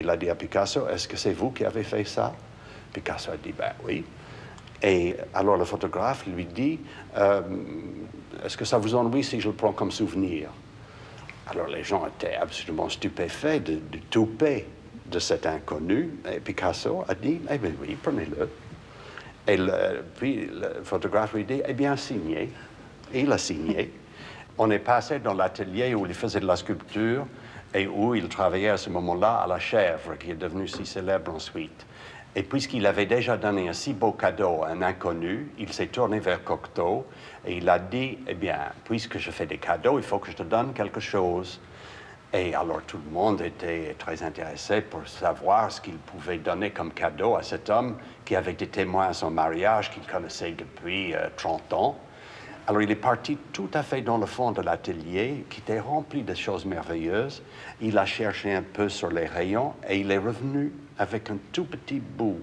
Il a dit à Picasso, est-ce que c'est vous qui avez fait ça? Picasso a dit, ben oui. Et alors le photographe lui dit, est-ce que ça vous ennuie si je le prends comme souvenir? Alors les gens étaient absolument stupéfaits du toupet de cet inconnu. Et Picasso a dit, eh bien oui, prenez-le. Et puis le photographe lui dit, eh bien signez. Et il a signé. On est passé dans l'atelier où il faisait de la sculpture et où il travaillait à ce moment-là à la chèvre, qui est devenue si célèbre ensuite. Et puisqu'il avait déjà donné un si beau cadeau à un inconnu, il s'est tourné vers Cocteau et il a dit, eh bien, puisque je fais des cadeaux, il faut que je te donne quelque chose. Et alors tout le monde était très intéressé pour savoir ce qu'il pouvait donner comme cadeau à cet homme qui avait été témoin à son mariage, qu'il connaissait depuis 30 ans. Alors il est parti tout à fait dans le fond de l'atelier, qui était rempli de choses merveilleuses. Il a cherché un peu sur les rayons et il est revenu avec un tout petit bout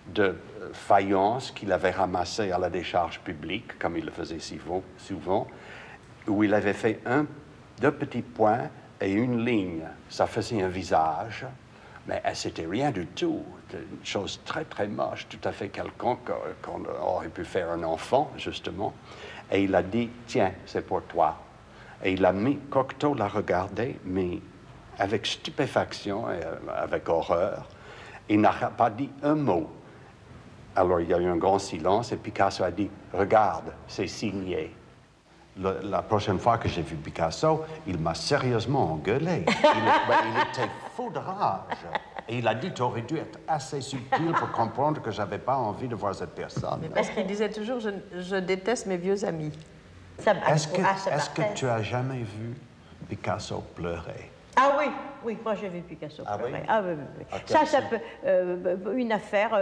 de faïence qu'il avait ramassé à la décharge publique, comme il le faisait si souvent, où il avait fait deux petits points et une ligne. Ça faisait un visage, mais c'était rien du tout. Une chose très, très moche, tout à fait quelconque, qu'on aurait pu faire un enfant, justement. Et il a dit, tiens, c'est pour toi. Et il a mis, Cocteau l'a regardé, mais avec stupéfaction et avec horreur. Il n'a pas dit un mot. Alors il y a eu un grand silence et Picasso a dit, regarde, c'est signé. La prochaine fois que j'ai vu Picasso, il m'a sérieusement engueulé. Il était fou de rage. Et il a dit, tu aurais dû être assez subtil pour comprendre que je n'avais pas envie de voir cette personne. Mais parce qu'il disait toujours, je déteste mes vieux amis. Est-ce que tu as jamais vu Picasso pleurer? Ah oui, oui, moi j'ai vu Picasso pleurer. Oui? Ah oui, oui, oui. Ça peut... une affaire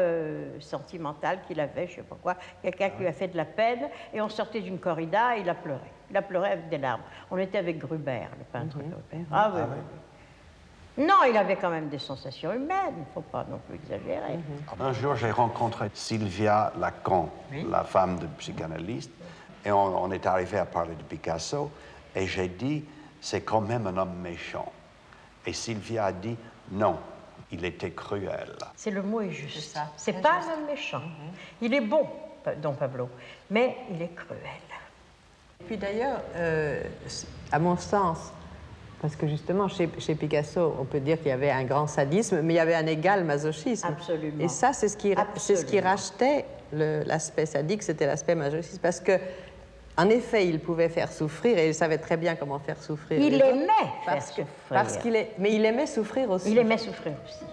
sentimentale qu'il avait, je ne sais pas quoi, quelqu'un qui lui a fait de la peine, et on sortait d'une corrida et il a pleuré. Il a pleuré avec des larmes. On était avec Gruber, le peintre Gruber. Ah oui, oui. Non, il avait quand même des sensations humaines, il ne faut pas non plus exagérer. Un jour, j'ai rencontré Sylvia Lacan, la femme du psychanalyste, et on est arrivé à parler de Picasso, et j'ai dit, c'est quand même un homme méchant. Et Sylvia a dit, non, il était cruel. C'est le mot est juste. C'est pas un homme méchant. Il est bon, Don Pablo, mais il est cruel. Et puis d'ailleurs, à mon sens, parce que justement, chez Picasso, on peut dire qu'il y avait un grand sadisme, mais il y avait un égal masochisme. Absolument. Et ça, c'est ce qui rachetait l'aspect sadique, c'était l'aspect masochiste. Parce que, en effet, il pouvait faire souffrir, et il savait très bien comment faire souffrir. Il aimait faire souffrir. Mais il aimait souffrir aussi. Il aimait souffrir aussi.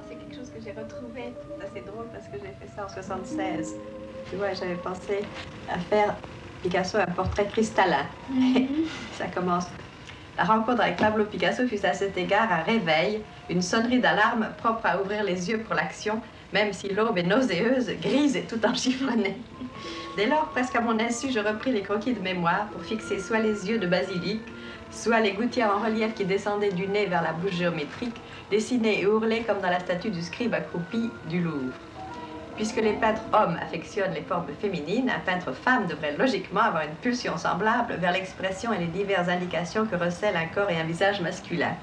C'est quelque chose que j'ai retrouvé assez drôle parce que j'ai fait ça en 76. Tu vois, j'avais pensé à faire Picasso un portrait cristallin. Ça commence. La rencontre avec Pablo Picasso fut à cet égard un réveil, une sonnerie d'alarme propre à ouvrir les yeux pour l'action, même si l'aube est nauséeuse, grise et tout enchiffronnée. Dès lors, presque à mon insu, je repris les croquis de mémoire pour fixer soit les yeux de basilic, soit les gouttières en relief qui descendaient du nez vers la bouche géométrique, dessinées et ourlées comme dans la statue du scribe accroupi du Louvre. Puisque les peintres hommes affectionnent les formes féminines, un peintre femme devrait logiquement avoir une pulsion semblable vers l'expression et les diverses indications que recèlent un corps et un visage masculin.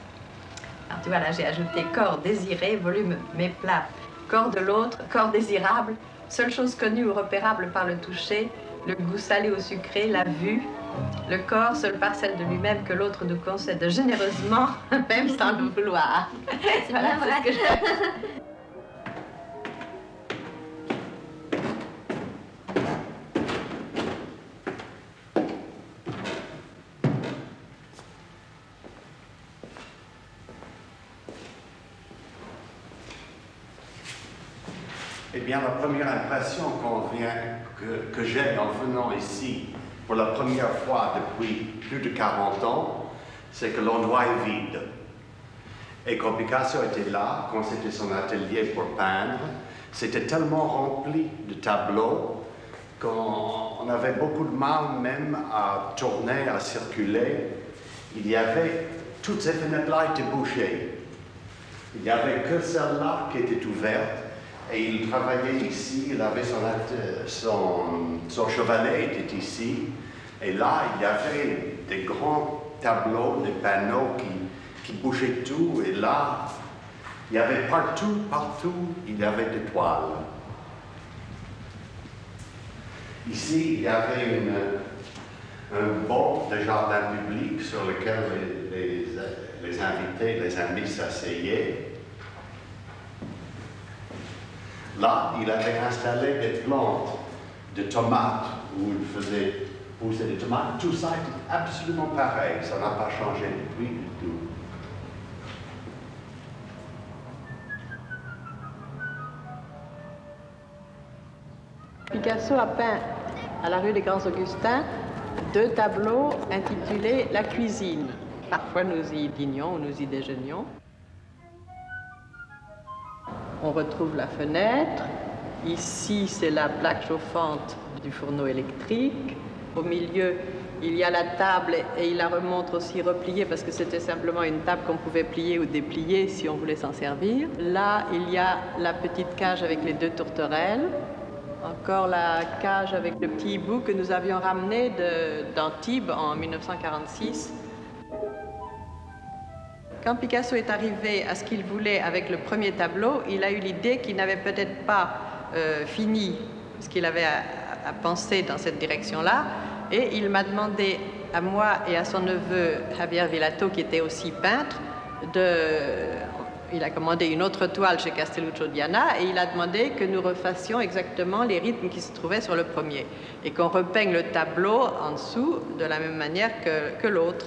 Alors tu vois, là j'ai ajouté corps désiré, volume méplat, corps de l'autre, corps désirable, seule chose connue ou repérable par le toucher, le goût salé ou sucré, la vue, le corps, seule parcelle de lui-même que l'autre nous concède généreusement, même sans le vouloir. Voilà, c'est ce que je... Eh bien, la première impression que j'ai en venant ici pour la première fois depuis plus de 40 ans, c'est que l'endroit est vide. Et quand Picasso était là, quand c'était son atelier pour peindre, c'était tellement rempli de tableaux qu'on avait beaucoup de mal même à tourner, à circuler. Il y avait, toutes ces fenêtres-là étaient bouchées. Il n'y avait que celle-là qui était ouverte. Et il travaillait ici, il avait son chevalet était ici. Et là, il y avait des grands tableaux, des panneaux qui bougeaient tout. Et là, il y avait partout, il y avait des toiles. Ici, il y avait un banc de jardin public sur lequel les invités, les amis s'asseyaient. Là, il avait installé des plantes de tomates où il faisait pousser des tomates. Tout ça est absolument pareil, ça n'a pas changé depuis du tout. Picasso a peint à la rue des Grands Augustins 2 tableaux intitulés La cuisine. Parfois nous y dînions, nous y déjeunions. On retrouve la fenêtre. Ici, c'est la plaque chauffante du fourneau électrique. Au milieu, il y a la table et il la remontre aussi repliée parce que c'était simplement une table qu'on pouvait plier ou déplier si on voulait s'en servir. Là, il y a la petite cage avec les 2 tourterelles. Encore la cage avec le petit hibou que nous avions ramené d'Antibes en 1946. Quand Picasso est arrivé à ce qu'il voulait avec le premier tableau, il a eu l'idée qu'il n'avait peut-être pas fini ce qu'il avait à penser dans cette direction-là. Et il m'a demandé à moi et à son neveu Javier Villato, qui était aussi peintre, il a commandé une autre toile chez Castelluccio Diana et il a demandé que nous refassions exactement les rythmes qui se trouvaient sur le premier et qu'on repeigne le tableau en dessous de la même manière que l'autre.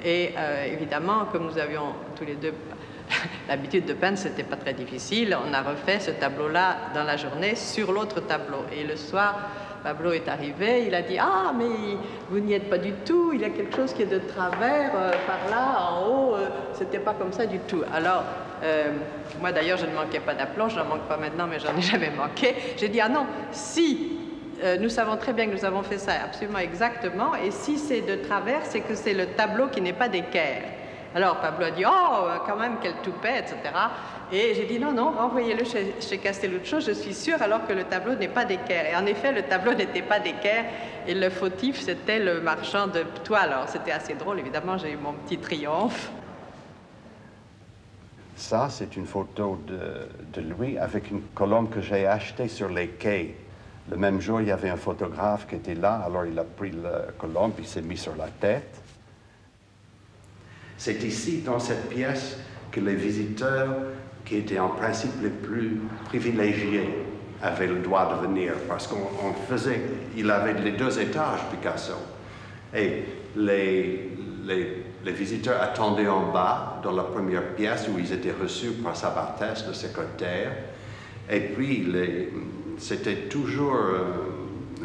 Et évidemment, comme nous avions tous les deux l'habitude de peindre, c'était pas très difficile. On a refait ce tableau-là dans la journée sur l'autre tableau. Et le soir, Pablo est arrivé, il a dit « Ah, mais vous n'y êtes pas du tout, il y a quelque chose qui est de travers par là, en haut, c'était pas comme ça du tout. » Alors, moi d'ailleurs, je ne manquais pas d'aplomb, je n'en manque pas maintenant, mais j'en ai jamais manqué. J'ai dit « Ah non, si nous savons très bien que nous avons fait ça absolument exactement, et si c'est de travers, c'est que c'est le tableau qui n'est pas d'équerre. » Alors Pablo a dit « Oh, quand même, quel toupet, etc. » Et j'ai dit « Non, non, renvoyez-le chez Castelluccio, je suis sûre, alors que le tableau n'est pas d'équerre. » Et en effet, le tableau n'était pas d'équerre, et le fautif, c'était le marchand de toile. Alors c'était assez drôle, évidemment, j'ai eu mon petit triomphe. Ça, c'est une photo de lui avec une colombe que j'ai achetée sur les quais. Le même jour, il y avait un photographe qui était là, alors il a pris la colombe, il s'est mis sur la tête. C'est ici, dans cette pièce, que les visiteurs, qui étaient en principe les plus privilégiés, avaient le droit de venir, parce qu'on faisait, il avait les 2 étages, Picasso, et les visiteurs attendaient en bas, dans la première pièce, où ils étaient reçus par Sabartès, le secrétaire, et puis c'était toujours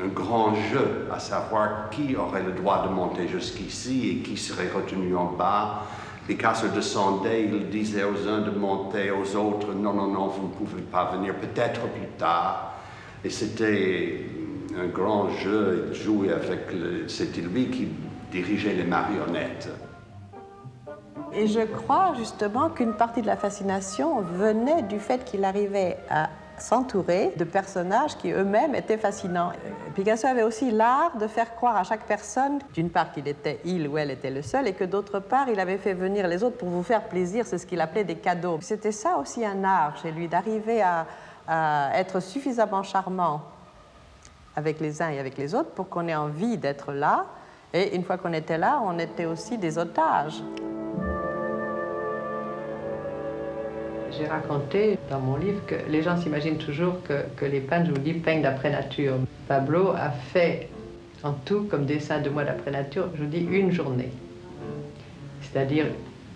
un grand jeu à savoir qui aurait le droit de monter jusqu'ici et qui serait retenu en bas. Picasso descendait, il disait aux uns de monter, aux autres, non, non, non, vous ne pouvez pas venir, peut-être plus tard. Et c'était un grand jeu, il jouait c'était lui qui dirigeait les marionnettes. Et je crois justement qu'une partie de la fascination venait du fait qu'il arrivait à s'entourer de personnages qui eux-mêmes étaient fascinants. Picasso avait aussi l'art de faire croire à chaque personne, d'une part il ou elle était le seul, et que d'autre part il avait fait venir les autres pour vous faire plaisir, c'est ce qu'il appelait des cadeaux. C'était ça aussi un art chez lui, d'arriver à être suffisamment charmant avec les uns et avec les autres pour qu'on ait envie d'être là, et une fois qu'on était là, on était aussi des otages. J'ai raconté dans mon livre que les gens s'imaginent toujours que les peintres, je vous dis, peignent d'après nature. Pablo a fait en tout, comme dessin de moi d'après nature, je vous dis, une journée. C'est-à-dire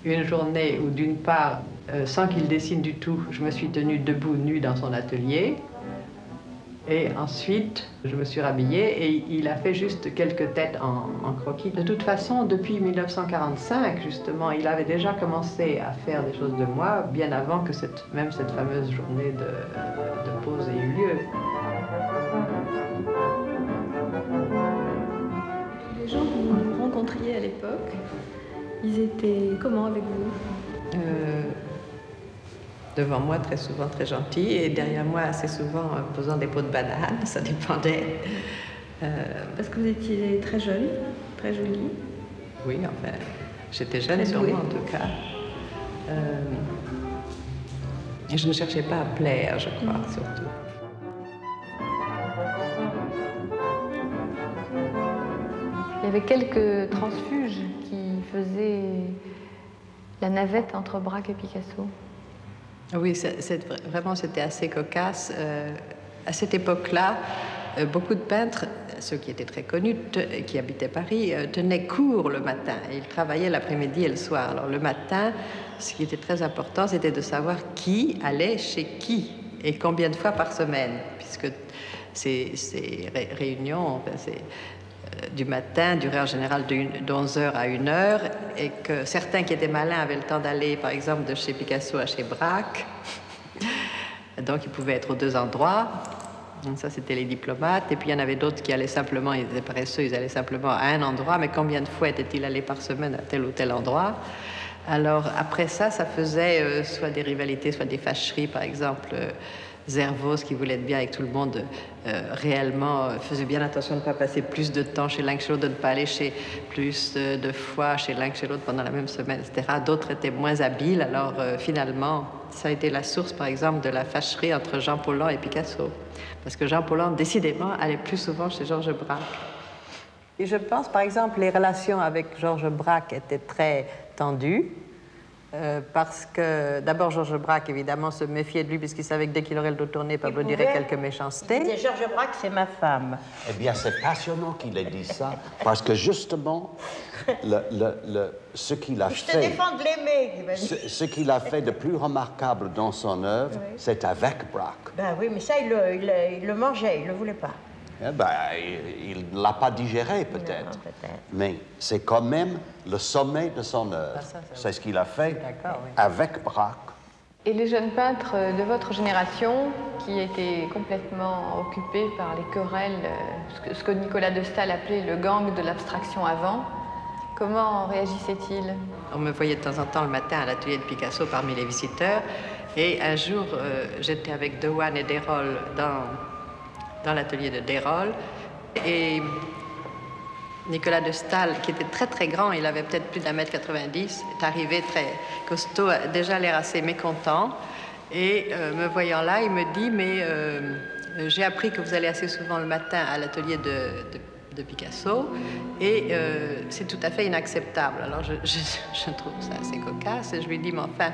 une journée où, d'une part, sans qu'il dessine du tout, je me suis tenue debout, nue dans son atelier. Et ensuite, je me suis rhabillée et il a fait juste quelques têtes en croquis. De toute façon, depuis 1945, justement, il avait déjà commencé à faire des choses de moi, bien avant que même cette fameuse journée de pause ait eu lieu. Les gens que vous rencontriez à l'époque, ils étaient comment avec vous? Devant moi, très souvent très gentils, et derrière moi, assez souvent posant des pots de bananes, ça dépendait. Parce que vous étiez très jeune, très jolie. Oui, enfin, j'étais jeune Très douée. sûrement en tout cas. Et je ne cherchais pas à plaire, je crois, surtout. Il y avait quelques transfuges qui faisaient la navette entre Braque et Picasso. Oui, vraiment, c'était assez cocasse. À cette époque-là, beaucoup de peintres, ceux qui étaient très connus, qui habitaient Paris, tenaient cours le matin. Et ils travaillaient l'après-midi et le soir. Alors le matin, ce qui était très important, c'était de savoir qui allait chez qui et combien de fois par semaine, puisque ces réunions, enfin, du matin duraient en général d'11h à 1h, et que certains qui étaient malins avaient le temps d'aller, par exemple, de chez Picasso à chez Braque. Donc ils pouvaient être aux deux endroits. Donc, ça, c'était les diplomates. Et puis il y en avait d'autres qui allaient simplement, ils étaient paresseux, ils allaient simplement à un endroit. Mais combien de fois était-il allé par semaine à tel ou tel endroit? Alors après ça, ça faisait soit des rivalités, soit des fâcheries. Par exemple, Zervos, qui voulait être bien avec tout le monde, réellement faisait bien attention de ne pas passer plus de temps chez l'un que chez l'autre, de ne pas aller chez plus de fois chez l'un que chez l'autre pendant la même semaine, etc. D'autres étaient moins habiles. Alors finalement, ça a été la source, par exemple, de la fâcherie entre Jean Paulhan et Picasso. Parce que Jean Paulhan, décidément, allait plus souvent chez Georges Braque. Et je pense, par exemple, les relations avec Georges Braque étaient très tendues. Parce que, d'abord, Georges Braque, évidemment, se méfiait de lui, puisqu'il savait que dès qu'il aurait le dos tourné, Pablo dirait quelques méchancetés. Il disait, Georges Braque, c'est ma femme. Eh bien, c'est passionnant qu'il ait dit ça, parce que justement, ce qu'il a Je te fait... défends de l'aimer, il m'a dit. Ce qu'il a fait de plus remarquable dans son œuvre, Oui. c'est avec Braque. Ben oui, mais ça, il le mangeait, il ne le voulait pas. Eh ben, il ne l'a pas digéré, peut-être. Non, peut-être. Mais c'est quand même le sommet de son œuvre. Ah, ça, C'est ce qu'il a fait D'accord, oui. avec Braque. Et les jeunes peintres de votre génération, qui étaient complètement occupés par les querelles, ce que Nicolas de Staël appelait le gang de l'abstraction avant, comment réagissaient-ils? On me voyait de temps en temps le matin à l'atelier de Picasso parmi les visiteurs. Et un jour, j'étais avec Dewan et Dérolle dans l'atelier de Dérolle. Et Nicolas de Staël, qui était très très grand, il avait peut-être plus d'1,90 m, est arrivé très costaud, a déjà l'air assez mécontent. Et me voyant là, il me dit, mais j'ai appris que vous allez assez souvent le matin à l'atelier de Picasso, et c'est tout à fait inacceptable. Alors je trouve ça assez cocasse, et je lui dis, mais enfin,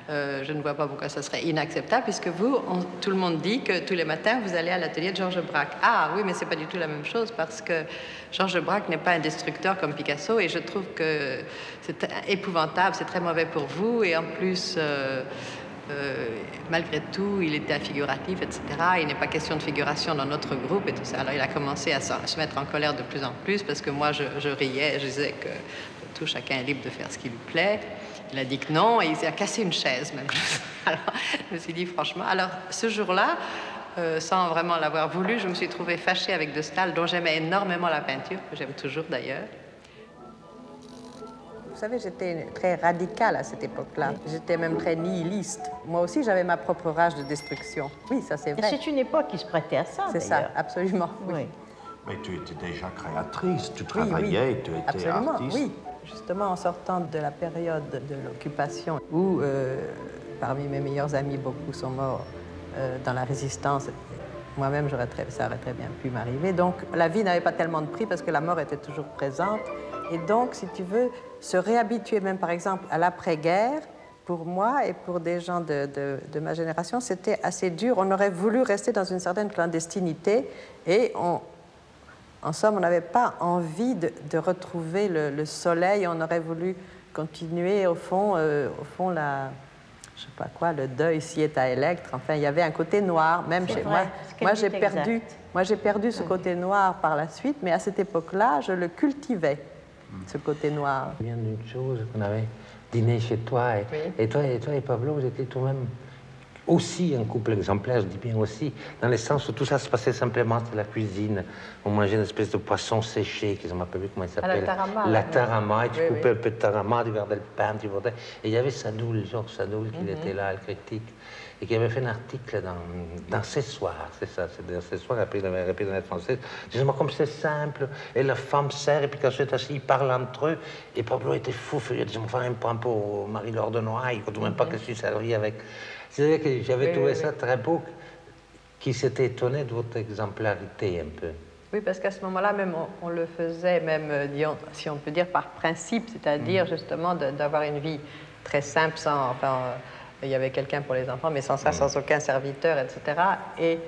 je ne vois pas pourquoi ça serait inacceptable, puisque vous, tout le monde dit que tous les matins, vous allez à l'atelier de Georges Braque. Ah oui, mais c'est pas du tout la même chose, parce que Georges Braque n'est pas un destructeur comme Picasso, et je trouve que c'est épouvantable, c'est très mauvais pour vous, et en plus... malgré tout, il était figuratif, etc. Il n'est pas question de figuration dans notre groupe et tout ça. Alors il a commencé à se mettre en colère de plus en plus, parce que moi je riais, je disais que tout chacun est libre de faire ce qui lui plaît. Il a dit que non, et il s'est cassé une chaise même. Alors je me suis dit franchement. Alors ce jour-là, sans vraiment l'avoir voulu, je me suis trouvée fâchée avec de Staël, dont j'aimais énormément la peinture, que j'aime toujours d'ailleurs. Vous savez, j'étais très radicale à cette époque-là. J'étais même très nihiliste. Moi aussi, j'avais ma propre rage de destruction. Oui, ça c'est vrai. C'est une époque qui se prêtait à ça, C'est ça, d'ailleurs. absolument. Oui. Oui. Mais tu étais déjà créatrice, tu travaillais, tu étais Absolument, artiste. oui. Justement, en sortant de la période de l'occupation, où parmi mes meilleurs amis, beaucoup sont morts dans la résistance, moi-même, ça aurait très bien pu m'arriver. Donc, la vie n'avait pas tellement de prix parce que la mort était toujours présente. Et donc, si tu veux, se réhabituer même, par exemple, à l'après-guerre, pour moi et pour des gens de ma génération, c'était assez dur. On aurait voulu rester dans une certaine clandestinité et en somme, on n'avait pas envie de retrouver le soleil. On aurait voulu continuer, au fond, je sais pas quoi, le deuil s'y est à Electre. Enfin, il y avait un côté noir, même chez moi. Moi, j'ai perdu ce côté noir par la suite, mais à cette époque-là, je le cultivais, ce côté noir. Je me souviens d'une chose, qu'on avait dîné chez toi, et toi et Pablo, vous étiez tout de même aussi un couple exemplaire, je dis bien aussi, dans le sens où tout ça se passait simplement, c'était la cuisine. On mangeait une espèce de poisson séché, qu'ils n'ont pas vu comment il s'appelle. La tarama. La tarama, et tu coupais un peu de tarama, tu gardais le pain, tu vendais. Et il y avait Sadoul, Georges Sadoul, qui était là, le critique. et qui avait fait un article dans Ces Soirs, c'est ça, c'est dans Ces Soirs, après il avait répété dans la française, disant comme c'est simple, et la femme sert, et puis quand c'est assis, ils parlent entre eux, et Pablo était fou furieux, il disait, enfin, il prend pour Marie-Laure de Noailles, il ne compte même pas que je suis servi avec. C'est-à-dire que j'avais trouvé ça très beau, qui s'était étonné de votre exemplarité un peu. Oui, parce qu'à ce moment-là, même, on le faisait, même, disons, si on peut dire, par principe, c'est-à-dire justement d'avoir une vie très simple, sans, enfin, il y avait quelqu'un pour les enfants, mais sans ça, sans aucun serviteur, etc. Et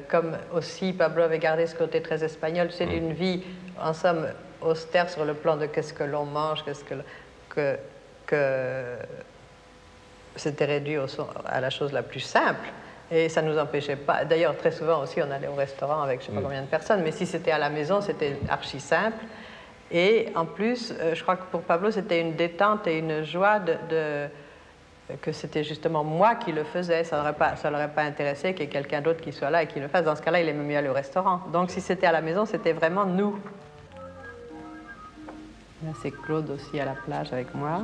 comme aussi Pablo avait gardé ce côté très espagnol, c'est d'une vie, en somme, austère sur le plan de qu'est-ce que l'on mange, qu'est-ce que c'était réduit à la chose la plus simple. Et ça ne nous empêchait pas. D'ailleurs, très souvent aussi, on allait au restaurant avec je ne sais pas combien de personnes, mais si c'était à la maison, c'était archi simple. Et en plus, je crois que pour Pablo, c'était une détente et une joie que c'était justement moi qui le faisais. Ça ne l'aurait pas intéressé qu'il y ait quelqu'un d'autre qui soit là et qui le fasse. Dans ce cas-là, il aimait mieux aller au restaurant. Donc, si c'était à la maison, c'était vraiment nous. Là, c'est Claude aussi à la plage avec moi.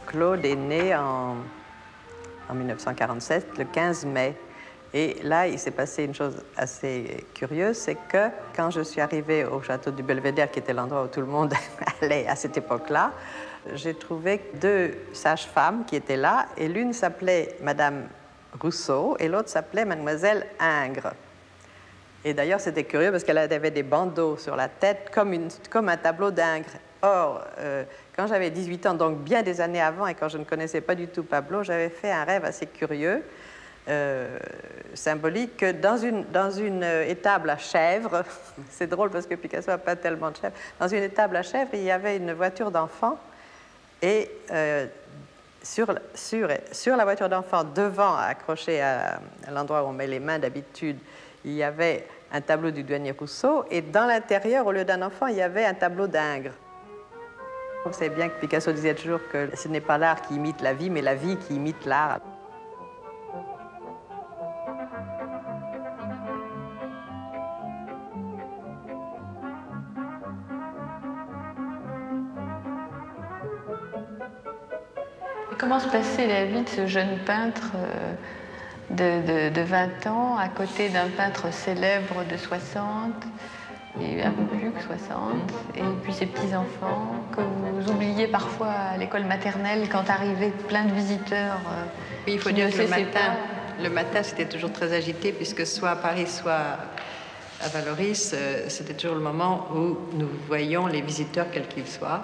Claude est né en 1947, le 15 mai. Et là, il s'est passé une chose assez curieuse, c'est que quand je suis arrivée au château du Belvédère, qui était l'endroit où tout le monde allait à cette époque-là, j'ai trouvé 2 sages-femmes qui étaient là, et l'une s'appelait Madame Rousseau et l'autre s'appelait Mademoiselle Ingres. Et d'ailleurs, c'était curieux parce qu'elle avait des bandeaux sur la tête comme un tableau d'Ingres. Or, quand j'avais 18 ans, donc bien des années avant, et quand je ne connaissais pas du tout Pablo, j'avais fait un rêve assez curieux, symbolique, que dans une étable à chèvres, c'est drôle parce que Picasso n'a pas tellement de chèvres, dans une étable à chèvres, il y avait une voiture d'enfant, et sur la voiture d'enfant, devant, accroché à l'endroit où on met les mains d'habitude, il y avait un tableau du douanier Rousseau, et dans l'intérieur, au lieu d'un enfant, il y avait un tableau d'Ingres. Vous savez bien que Picasso disait toujours que ce n'est pas l'art qui imite la vie, mais la vie qui imite l'art. Comment se passait la vie de ce jeune peintre de 20 ans à côté d'un peintre célèbre de 60 et un peu plus que 60, et puis ses petits-enfants que vous oubliez parfois à l'école maternelle quand arrivaient plein de visiteurs. Oui, il faut dire que le matin, c'était toujours très agité, puisque soit à Paris, soit à Valoris, c'était toujours le moment où nous voyions les visiteurs, quels qu'ils soient.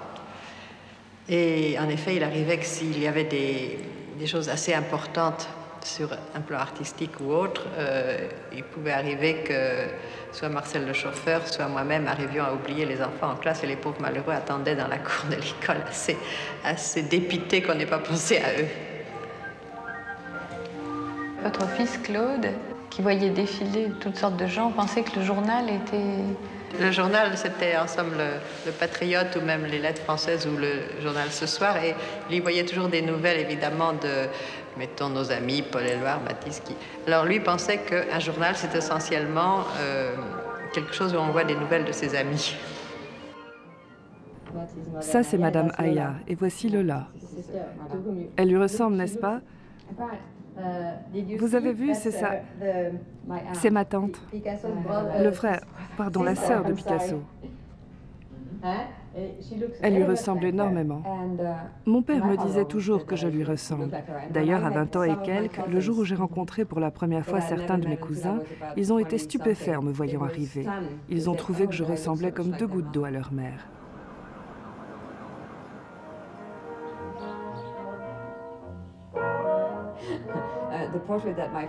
Et en effet, il arrivait que s'il y avait des choses assez importantes sur un plan artistique ou autre, il pouvait arriver que soit Marcel le chauffeur, soit moi-même arrivions à oublier les enfants en classe, et les pauvres malheureux attendaient dans la cour de l'école assez dépités qu'on n'ait pas pensé à eux. Votre fils Claude, qui voyait défiler toutes sortes de gens, pensait que le journal était... Le journal, c'était en somme le Patriote, ou même les Lettres françaises, ou le journal Ce Soir, et il y voyait toujours des nouvelles, évidemment, de, mettons, nos amis, Paul Éluard, Matisse. Alors lui pensait qu'un journal, c'est essentiellement quelque chose où on voit des nouvelles de ses amis. Ça, c'est Madame Aya, et voici Lola. Elle lui ressemble, n'est-ce pas? Vous avez vu, c'est ça. C'est ma tante. Le frère, pardon, la sœur de Picasso. Elle lui ressemble énormément. Mon père me disait toujours que je lui ressemble. D'ailleurs, à 20 ans et quelques, le jour où j'ai rencontré pour la première fois certains de mes cousins, ils ont été stupéfaits en me voyant arriver. Ils ont trouvé que je ressemblais comme 2 gouttes d'eau à leur mère.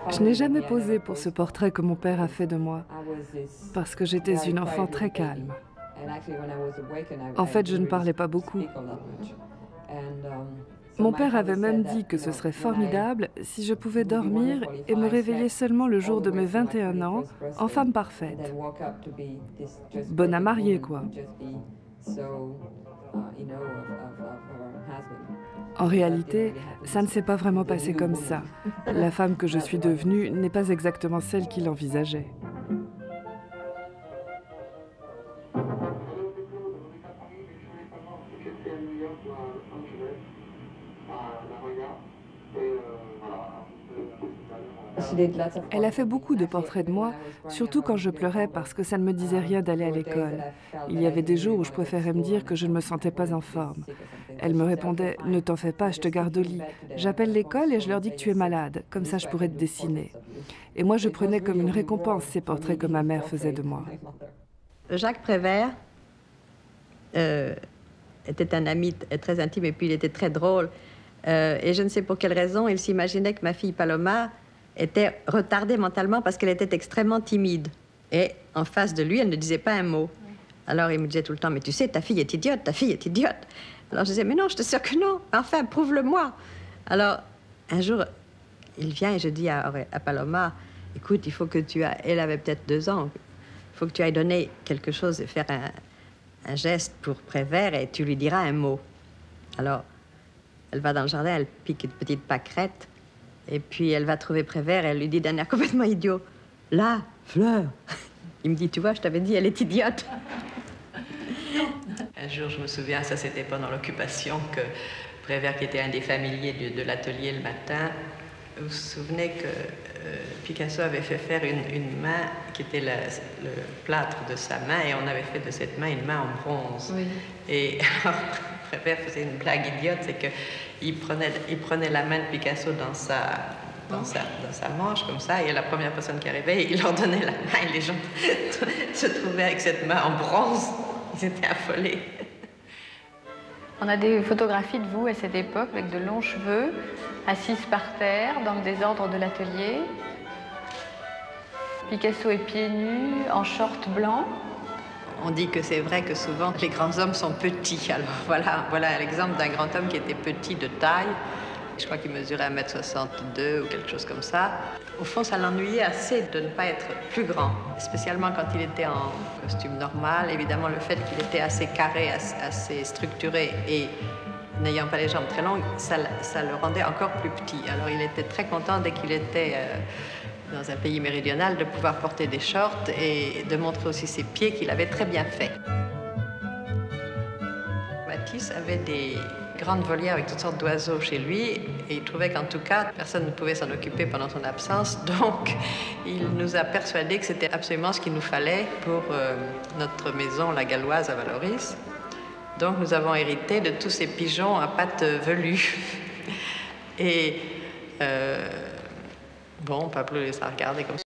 Je n'ai jamais posé pour ce portrait que mon père a fait de moi, parce que j'étais une enfant très calme. En fait, je ne parlais pas beaucoup. Mon père avait même dit que ce serait formidable si je pouvais dormir et me réveiller seulement le jour de mes 21 ans, en femme parfaite. Bonne à marier, quoi. En réalité, ça ne s'est pas vraiment passé comme ça. La femme que je suis devenue n'est pas exactement celle qu'il envisageait. Elle a fait beaucoup de portraits de moi, surtout quand je pleurais parce que ça ne me disait rien d'aller à l'école. Il y avait des jours où je préférais me dire que je ne me sentais pas en forme. Elle me répondait « Ne t'en fais pas, je te garde au lit. J'appelle l'école et je leur dis que tu es malade, comme ça je pourrais te dessiner. » Et moi je prenais comme une récompense ces portraits que ma mère faisait de moi. Jacques Prévert était un ami très intime et puis il était très drôle. Et je ne sais pour quelle raison, il s'imaginait que ma fille Paloma était retardée mentalement parce qu'elle était extrêmement timide. Et en face de lui, elle ne disait pas un mot. Alors il me disait tout le temps, mais tu sais, ta fille est idiote, ta fille est idiote. Alors je disais, mais non, je t'assure que non, enfin, prouve-le-moi. Alors un jour, il vient et je dis à Paloma, écoute, il faut que tu ailles, elle avait peut-être 2 ans, il faut que tu ailles donner quelque chose et faire un geste pour Prévert et tu lui diras un mot. Alors, elle va dans le jardin, elle pique une petite pâquerette et puis elle va trouver Prévert et elle lui dit d'un air complètement idiot, « Là, Fleur !» Il me dit, tu vois, je t'avais dit, elle est idiote. Un jour, je me souviens, ça c'était pendant l'occupation, que Prévert, qui était un des familiers de l'atelier le matin, vous vous souvenez que Picasso avait fait faire une main qui était le plâtre de sa main et on avait fait de cette main une main en bronze. Oui. Et alors, Prévert faisait une blague idiote, c'est qu'il prenait la main de Picasso dans sa manche, comme ça, et la première personne qui arrivait, il leur donnait la main et les gens se trouvaient avec cette main en bronze. Ils étaient affolés. On a des photographies de vous à cette époque avec de longs cheveux, assise par terre, dans le désordre de l'atelier. Picasso est pieds nus, en short blanc. On dit que c'est vrai que souvent les grands hommes sont petits. Alors voilà l'exemple d'un grand homme qui était petit de taille. Je crois qu'il mesurait 1m62 ou quelque chose comme ça. Au fond, ça l'ennuyait assez de ne pas être plus grand, spécialement quand il était en costume normal. Évidemment, le fait qu'il était assez carré, assez structuré et n'ayant pas les jambes très longues, ça le rendait encore plus petit. Alors il était très content dès qu'il était dans un pays méridional de pouvoir porter des shorts et de montrer aussi ses pieds qu'il avait très bien fait. Matisse avait des grandes volières avec toutes sortes d'oiseaux chez lui et il trouvait qu'en tout cas, personne ne pouvait s'en occuper pendant son absence. Donc, il nous a persuadés que c'était absolument ce qu'il nous fallait pour notre maison, la Galloise à Valoris. Donc, nous avons hérité de tous ces pigeons à pattes velues. Et bon, Pablo les a regardés comme ça.